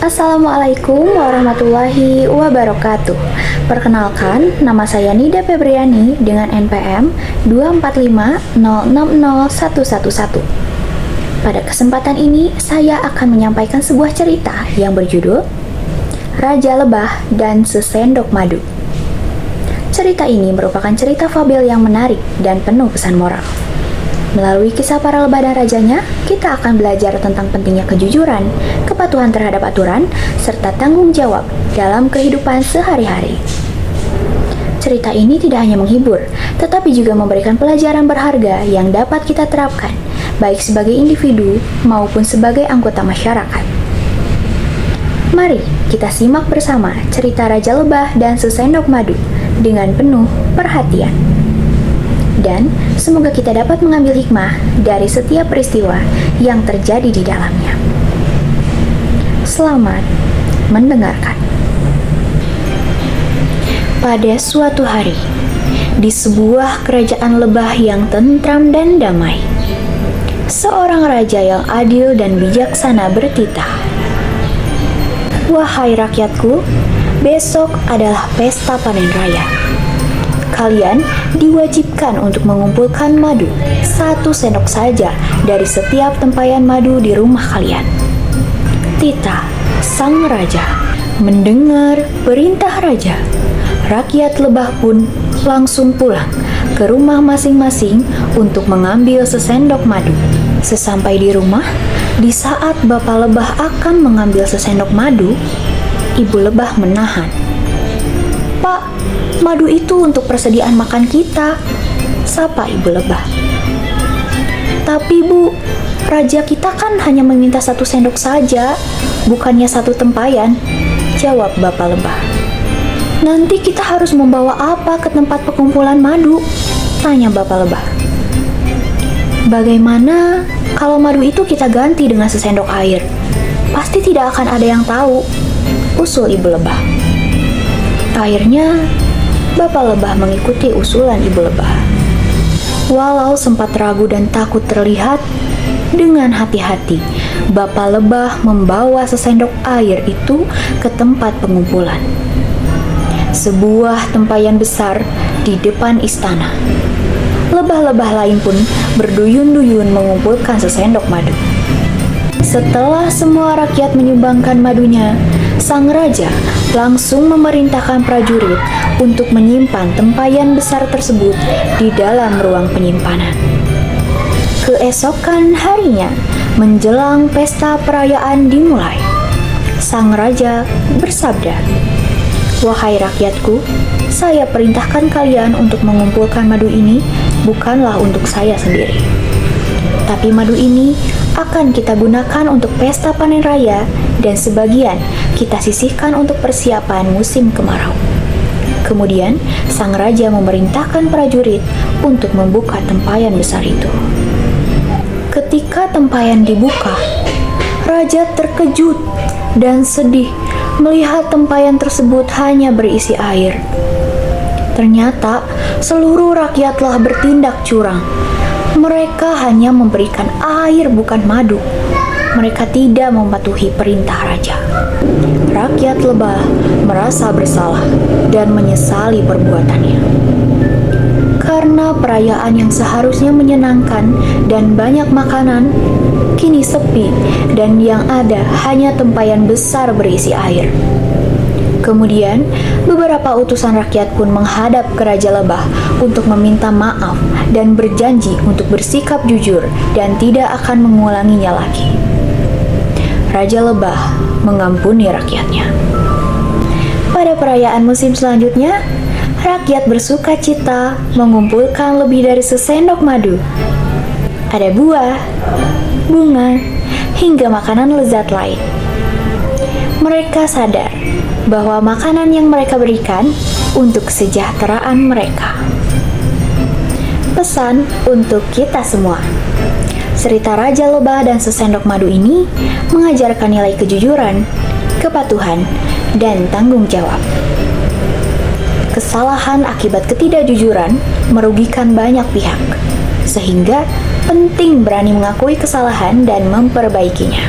Assalamualaikum warahmatullahi wabarakatuh. Perkenalkan, nama saya Nida Febriani dengan NPM 245060111. Pada kesempatan ini, saya akan menyampaikan sebuah cerita yang berjudul Raja Lebah dan Sesendok Madu. Cerita ini merupakan cerita fabel yang menarik dan penuh pesan moral. Melalui kisah para lebah dan rajanya, kita akan belajar tentang pentingnya kejujuran, kepatuhan terhadap aturan, serta tanggung jawab dalam kehidupan sehari-hari. Cerita ini tidak hanya menghibur, tetapi juga memberikan pelajaran berharga yang dapat kita terapkan, baik sebagai individu maupun sebagai anggota masyarakat. Mari kita simak bersama cerita Raja Lebah dan Sesendok Madu dengan penuh perhatian. Dan semoga kita dapat mengambil hikmah dari setiap peristiwa yang terjadi di dalamnya. Selamat mendengarkan. Pada suatu hari, di sebuah kerajaan lebah yang tentram dan damai, seorang raja yang adil dan bijaksana bertitah. Wahai rakyatku, besok adalah pesta panen raya. Kalian diwajibkan untuk mengumpulkan madu 1 sendok saja dari setiap tempayan madu di rumah kalian. Titah sang raja mendengar perintah raja. Rakyat lebah pun langsung pulang ke rumah masing-masing untuk mengambil sesendok madu. Sesampai di rumah, di saat bapak lebah akan mengambil sesendok madu, ibu lebah menahan. "Pak, madu itu untuk persediaan makan kita," sapa ibu lebah. "Tapi Bu, raja kita kan hanya meminta 1 sendok saja, bukannya 1 tempayan," jawab bapak lebah. "Nanti kita harus membawa apa ke tempat pengumpulan madu?" tanya bapak lebah. "Bagaimana kalau madu itu kita ganti dengan sesendok air? Pasti tidak akan ada yang tahu," usul ibu lebah. Akhirnya, bapak lebah mengikuti usulan ibu lebah. Walau sempat ragu dan takut terlihat, dengan hati-hati, bapak lebah membawa sesendok air itu ke tempat pengumpulan. Sebuah tempayan besar di depan istana. Lebah-lebah lain pun berduyun-duyun mengumpulkan sesendok madu. Setelah semua rakyat menyumbangkan madunya, sang raja langsung memerintahkan prajurit untuk menyimpan tempayan besar tersebut di dalam ruang penyimpanan. Keesokan harinya, menjelang pesta perayaan dimulai, sang raja bersabda, "Wahai rakyatku, saya perintahkan kalian untuk mengumpulkan madu ini bukanlah untuk saya sendiri. Tapi madu ini akan kita gunakan untuk pesta panen raya dan sebagian kita sisihkan untuk persiapan musim kemarau." Kemudian, sang raja memerintahkan prajurit untuk membuka tempayan besar itu. Ketika tempayan dibuka, raja terkejut dan sedih melihat tempayan tersebut hanya berisi air. Ternyata, seluruh rakyat telah bertindak curang. Mereka hanya memberikan air, bukan madu. Mereka tidak mematuhi perintah raja. Rakyat lebah merasa bersalah dan menyesali perbuatannya. Karena perayaan yang seharusnya menyenangkan dan banyak makanan, kini sepi dan yang ada hanya tempayan besar berisi air. Kemudian, beberapa utusan rakyat pun menghadap ke Raja Lebah untuk meminta maaf dan berjanji untuk bersikap jujur dan tidak akan mengulanginya lagi. Raja Lebah mengampuni rakyatnya. Pada perayaan musim selanjutnya, rakyat bersuka cita mengumpulkan lebih dari sesendok madu. Ada buah, bunga, hingga makanan lezat lain. Mereka sadar bahwa makanan yang mereka berikan untuk kesejahteraan mereka. Pesan untuk kita semua. Cerita Raja Lebah dan Sesendok Madu ini mengajarkan nilai kejujuran, kepatuhan, dan tanggung jawab. Kesalahan akibat ketidakjujuran merugikan banyak pihak, sehingga penting berani mengakui kesalahan dan memperbaikinya.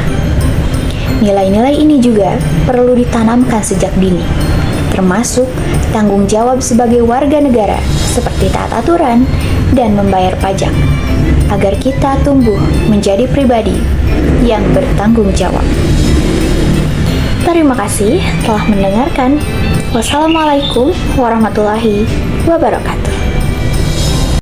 Nilai-nilai ini juga perlu ditanamkan sejak dini, termasuk tanggung jawab sebagai warga negara, seperti taat aturan dan membayar pajak, agar kita tumbuh menjadi pribadi yang bertanggung jawab. Terima kasih telah mendengarkan. Wassalamualaikum warahmatullahi wabarakatuh.